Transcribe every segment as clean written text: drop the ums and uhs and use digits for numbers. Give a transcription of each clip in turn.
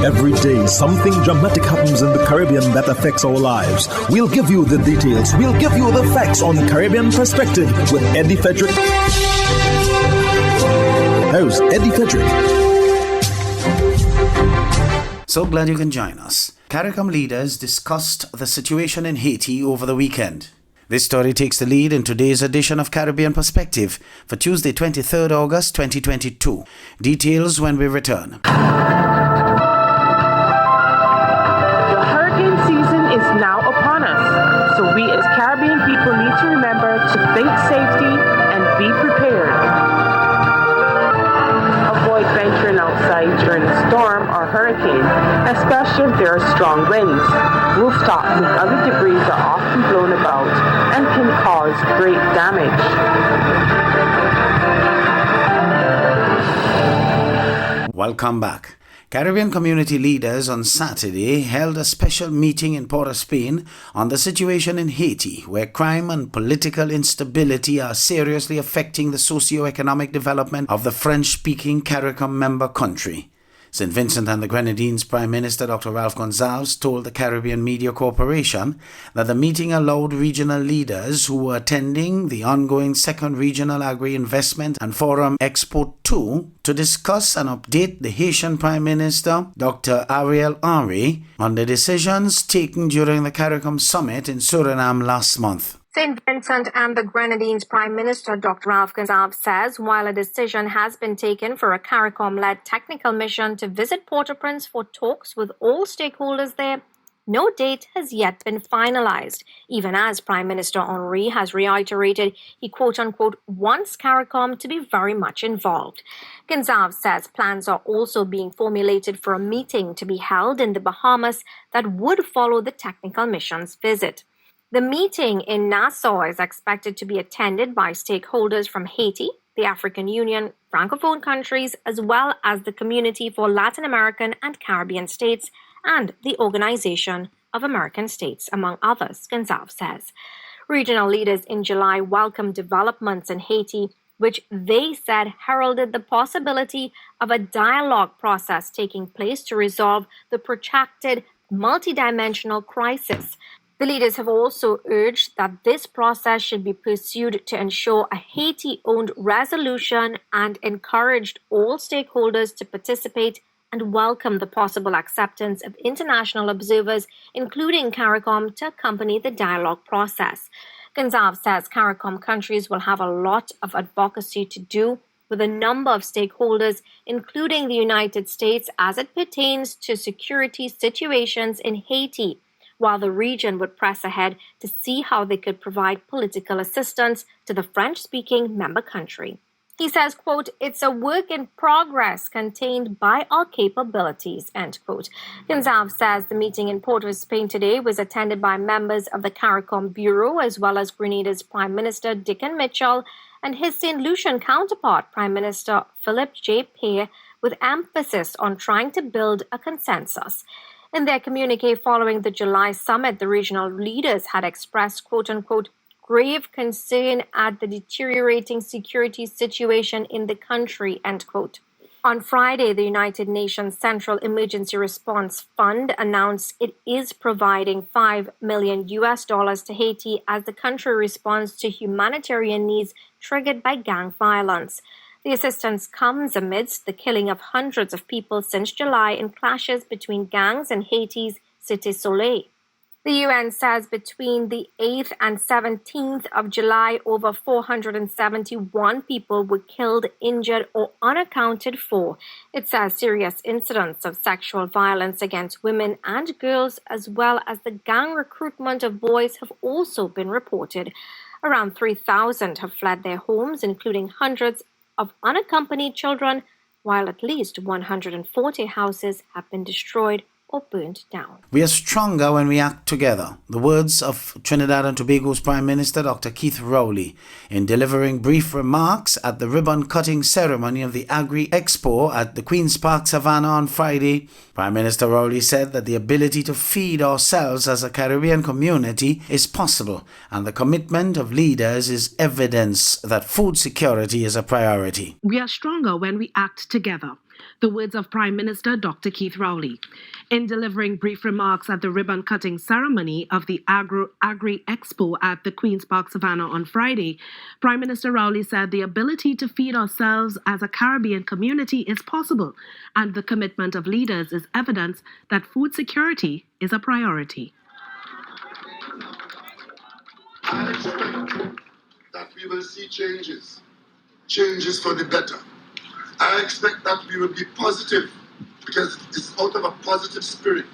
Every day, something dramatic happens in the Caribbean that affects our lives. We'll give you the details. We'll give you the facts on Caribbean Perspective with Eddie Frederick. How's Eddie Frederick? So glad you can join us. CARICOM Leaders discussed the situation in Haiti over the weekend. This story takes the lead in today's edition of Caribbean Perspective for Tuesday, 23rd August 2022. Details when we return. Is now upon us, so we as Caribbean people need to remember to think safety and be prepared. Avoid venturing outside during a storm or hurricane, especially if there are strong winds. Rooftops and other debris are often blown about and can cause great damage. Welcome back. Caribbean community leaders on Saturday held a special meeting in Port-au-Spain on the situation in Haiti, where crime and political instability are seriously affecting the socio-economic development of the French-speaking CARICOM member country. St. Vincent and the Grenadines Prime Minister Dr. Ralph Gonsalves told the Caribbean Media Corporation that the meeting allowed regional leaders who were attending the ongoing Second Regional Agri-Investment and Forum Expo 2 to discuss and update the Haitian Prime Minister Dr. Ariel Henry on the decisions taken during the CARICOM Summit in Suriname last month. St. Vincent and the Grenadines Prime Minister Dr. Ralph Gonsalves says while a decision has been taken for a CARICOM-led technical mission to visit Port-au-Prince for talks with all stakeholders there, no date has yet been finalized, even as Prime Minister Henry has reiterated he quote-unquote wants CARICOM to be very much involved. Gonsalves says plans are also being formulated for a meeting to be held in the Bahamas that would follow the technical mission's visit. The meeting in Nassau is expected to be attended by stakeholders from Haiti, the African Union, Francophone countries, as well as the Community for Latin American and Caribbean States and the Organization of American States, among others, Gonsalves says. Regional leaders in July welcomed developments in Haiti, which they said heralded the possibility of a dialogue process taking place to resolve the protracted multidimensional crisis. The leaders have also urged that this process should be pursued to ensure a Haiti-owned resolution and encouraged all stakeholders to participate and welcome the possible acceptance of international observers, including CARICOM, to accompany the dialogue process. Gonsalves says CARICOM countries will have a lot of advocacy to do with a number of stakeholders, including the United States, as it pertains to security situations in Haiti, while the region would press ahead to see how they could provide political assistance to the French-speaking member country. He says, quote, it's a work in progress contained by our capabilities, end quote. Gonsalves says the meeting in Port-au-Spain today was attended by members of the CARICOM Bureau, as well as Grenada's Prime Minister Dickon Mitchell and his St. Lucian counterpart, Prime Minister Philip J. Pear, with emphasis on trying to build a consensus. In their communique following the July summit, the regional leaders had expressed, quote-unquote, grave concern at the deteriorating security situation in the country, end quote. On Friday, the United Nations Central Emergency Response Fund announced it is providing $5 million to Haiti as the country responds to humanitarian needs triggered by gang violence. The assistance comes amidst the killing of hundreds of people since July in clashes between gangs in Haiti's Cité Soleil. The UN says between the 8th and 17th of July, over 471 people were killed, injured, or unaccounted for. It says serious incidents of sexual violence against women and girls, as well as the gang recruitment of boys, have also been reported. Around 3,000 have fled their homes, including hundreds of unaccompanied children, while at least 140 houses have been destroyed or burnt down. We are stronger when we act together. The words of Trinidad and Tobago's Prime Minister Dr. Keith Rowley in delivering brief remarks at the ribbon-cutting ceremony of the Agri Expo at the Queen's Park Savannah on Friday. Prime Minister Rowley said that the ability to feed ourselves as a Caribbean community is possible, and the commitment of leaders is evidence that food security is a priority. We are stronger when we act together. The words of Prime Minister Dr. Keith Rowley. In delivering brief remarks at the ribbon-cutting ceremony of the Agri-Expo at the Queen's Park Savannah on Friday, Prime Minister Rowley said the ability to feed ourselves as a Caribbean community is possible, and the commitment of leaders is evidence that food security is a priority. I expect that we will see changes for the better. I expect that we will be positive, because it's out of a positive spirit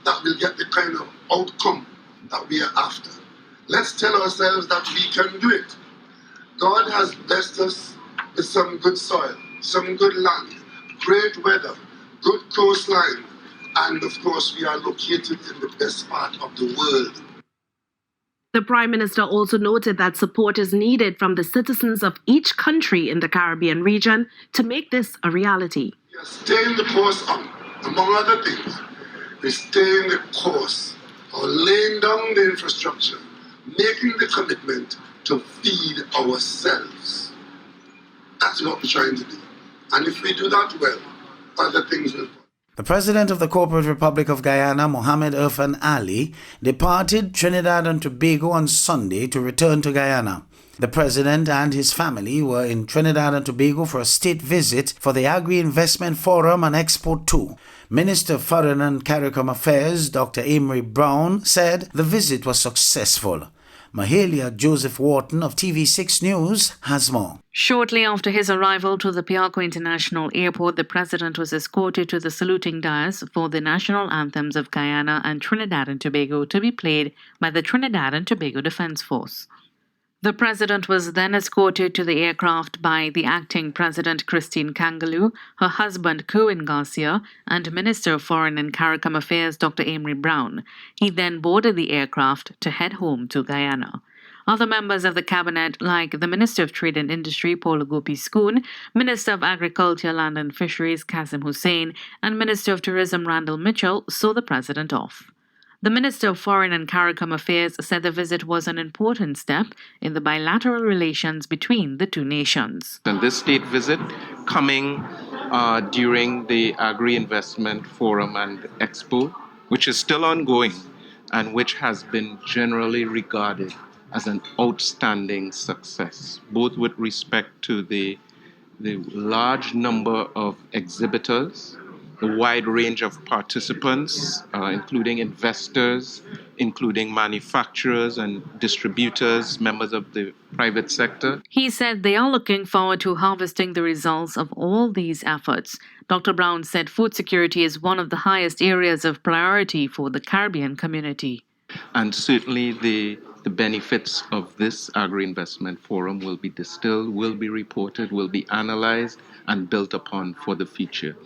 that we'll get the kind of outcome that we are after. Let's tell ourselves that we can do it. God has blessed us with some good soil, some good land, great weather, good coastline, and of course we are located in the best part of the world. The Prime Minister also noted that support is needed from the citizens of each country in the Caribbean region to make this a reality. We are staying the course on, among other things. We're staying the course on laying down the infrastructure, making the commitment to feed ourselves. That's what we're trying to do. And if we do that well, other things will follow. The President of the Corporate Republic of Guyana, Mohamed Irfan Ali, departed Trinidad and Tobago on Sunday to return to Guyana. The President and his family were in Trinidad and Tobago for a state visit for the Agri-Investment Forum and Expo 2. Minister of Foreign and CARICOM Affairs, Dr. Emery Brown, said the visit was successful. Mahalia Joseph Wharton of TV6 News has more. Shortly after his arrival to the Piarco International Airport, the president was escorted to the saluting dais for the national anthems of Guyana and Trinidad and Tobago to be played by the Trinidad and Tobago Defense Force. The president was then escorted to the aircraft by the acting president Christine Kangaloo, her husband Kerwin Garcia, and Minister of Foreign and CARICOM Affairs Dr. Emery Brown. He then boarded the aircraft to head home to Guyana. Other members of the cabinet, like the Minister of Trade and Industry Paul Gopi Schoon, Minister of Agriculture, Land and Fisheries Kasim Hussein, and Minister of Tourism Randall Mitchell, saw the president off. The Minister of Foreign and CARICOM Affairs said the visit was an important step in the bilateral relations between the two nations. And this state visit coming during the Agri-Investment Forum and Expo, which is still ongoing and which has been generally regarded as an outstanding success, both with respect to the large number of exhibitors, the wide range of participants, including investors, including manufacturers and distributors, members of the private sector. He said they are looking forward to harvesting the results of all these efforts. Dr. Brown said food security is one of the highest areas of priority for the Caribbean community. And certainly the benefits of this agri-investment forum will be distilled, will be reported, will be analyzed and built upon for the future.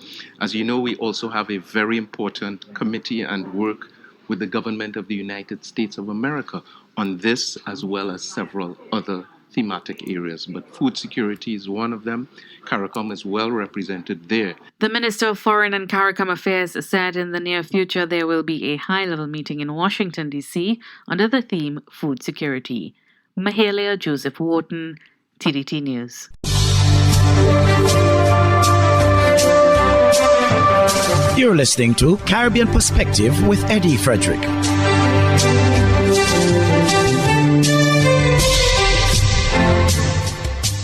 As you know, we also have a very important committee and work with the government of the United States of America on this, as well as several other thematic areas. But food security is one of them. CARICOM is well represented there. The Minister of Foreign and CARICOM Affairs said in the near future there will be a high-level meeting in Washington, D.C. under the theme Food Security. Mahalia Joseph Wharton, TDT News. You're listening to Caribbean Perspective with Eddie Frederick.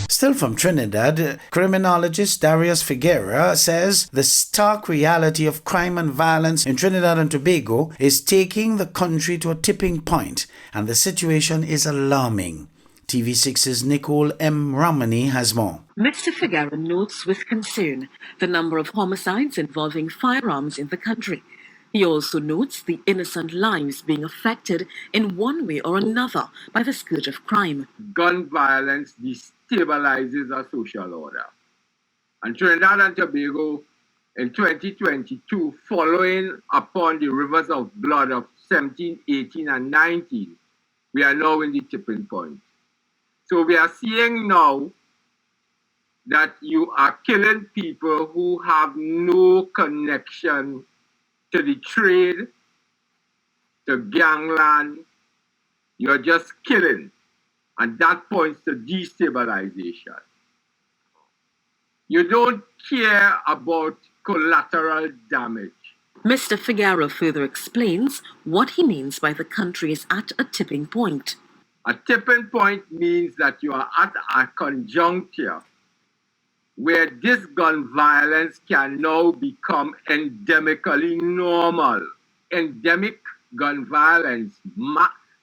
Still from Trinidad, criminologist Darius Figuera says the stark reality of crime and violence in Trinidad and Tobago is taking the country to a tipping point, and the situation is alarming. TV6's Nicole M. Romney has more. Mr. Figuera notes with concern the number of homicides involving firearms in the country. He also notes the innocent lives being affected in one way or another by the scourge of crime. Gun violence destabilizes our social order. And Trinidad and Tobago in 2022, following upon the rivers of blood of 17, 18, and 19, we are now in the tipping point. So we are seeing now that you are killing people who have no connection to the trade, to gangland. You're just killing. And that points to destabilization. You don't care about collateral damage. Mr. Figueroa further explains what he means by the country is at a tipping point. A tipping point means that you are at a conjuncture where this gun violence can now become endemically normal. Endemic gun violence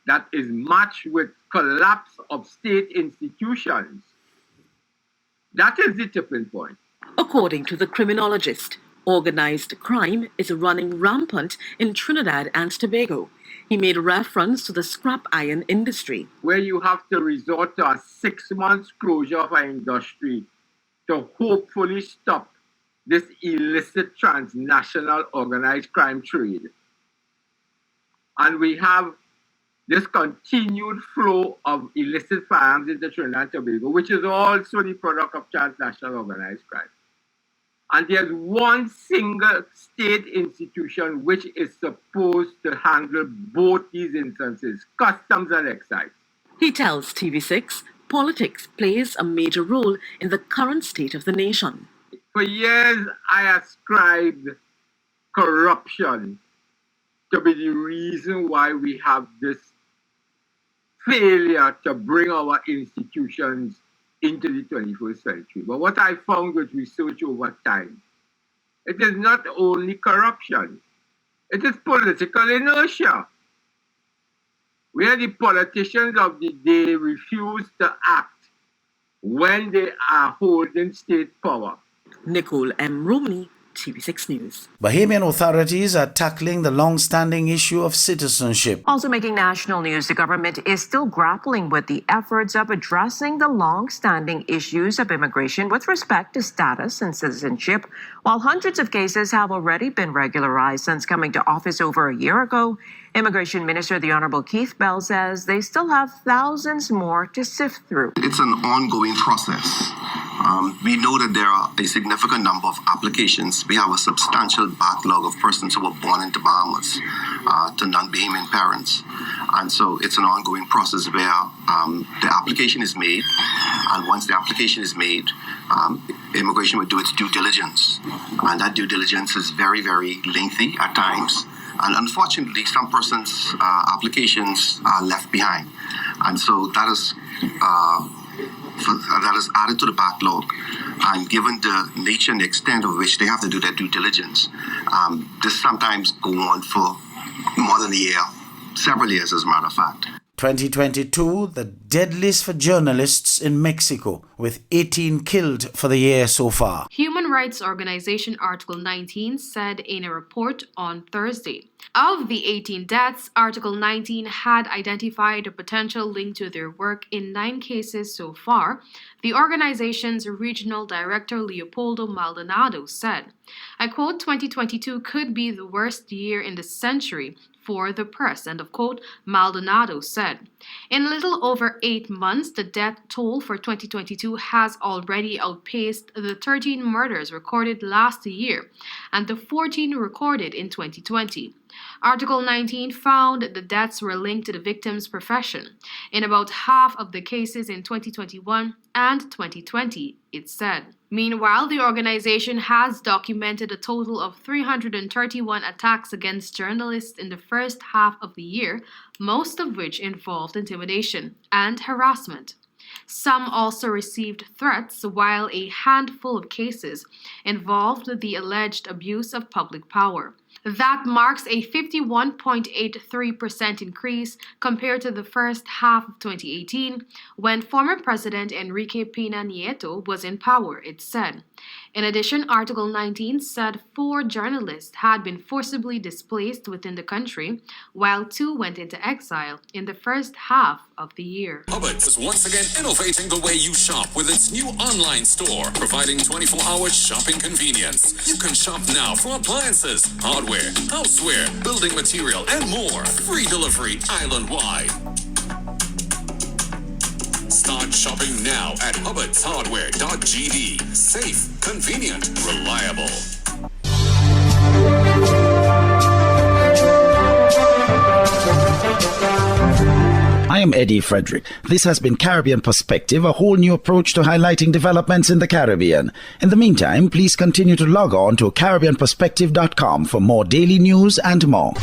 that is matched with collapse of state institutions. That is the tipping point. According to the criminologist, organized crime is running rampant in Trinidad and Tobago. He made reference to the scrap iron industry, where you have to resort to a 6 months closure of an industry to hopefully stop this illicit transnational organized crime trade. And we have this continued flow of illicit firearms into Trinidad and Tobago, which is also the product of transnational organized crime. And there's one single state institution which is supposed to handle both these instances, customs and excise. He tells TV6 politics plays a major role in the current state of the nation. For years, I ascribed corruption to be the reason why we have this failure to bring our institutions into the 21st century. But what I found with research over time, it is not only corruption, it is political inertia, where the politicians of the day refuse to act when they are holding state power. Nicole M. Romney, TV6 News. Bahamian authorities are tackling the long-standing issue of citizenship. Also making national news, the government is still grappling with the efforts of addressing the long-standing issues of immigration with respect to status and citizenship. While hundreds of cases have already been regularized since coming to office over a year ago, Immigration Minister the Honorable Keith Bell says they still have thousands more to sift through. It's an ongoing process. We know that there are a significant number of applications. We have a substantial backlog of persons who were born into Bahamas to non-Bahamian parents. And so it's an ongoing process where the application is made. And once the application is made, immigration will do its due diligence. And that due diligence is very, very lengthy at times. And unfortunately, some persons' applications are left behind. And so that is added to the backlog. And given the nature and the extent of which they have to do their due diligence, this sometimes go on for more than a year, several years as a matter of fact. 2022, the deadliest for journalists in Mexico, with 18 killed for the year so far. Human rights organization Article 19 said in a report on Thursday. Of the 18 deaths, Article 19 had identified a potential link to their work in 9 cases so far, the organization's regional director Leopoldo Maldonado said. I quote, 2022 could be the worst year in the century for the press, end of quote, Maldonado said. In a little over 8 months, the death toll for 2022 has already outpaced the 13 murders recorded last year and the 14 recorded in 2020. Article 19 found the deaths were linked to the victim's profession. In about half of the cases in 2021 and 2020, it said. Meanwhile, the organization has documented a total of 331 attacks against journalists in the first half of the year, most of which involved intimidation and harassment. Some also received threats, while a handful of cases involved the alleged abuse of public power. That marks a 51.83% increase compared to the first half of 2018, when former President Enrique Pena Nieto was in power, it said. In addition, Article 19 said 4 journalists had been forcibly displaced within the country, while 2 went into exile in the first half of the year. Hubbard's is once again innovating the way you shop with its new online store, providing 24-hour shopping convenience. You can shop now for appliances, hardware, houseware, building material, and more. Free delivery island-wide. Start shopping now at hubbardshardware.gd. Safe, convenient, reliable. I am Eddie Frederick. This has been Caribbean Perspective, a whole new approach to highlighting developments in the Caribbean. In the meantime, please continue to log on to CaribbeanPerspective.com for more daily news and more.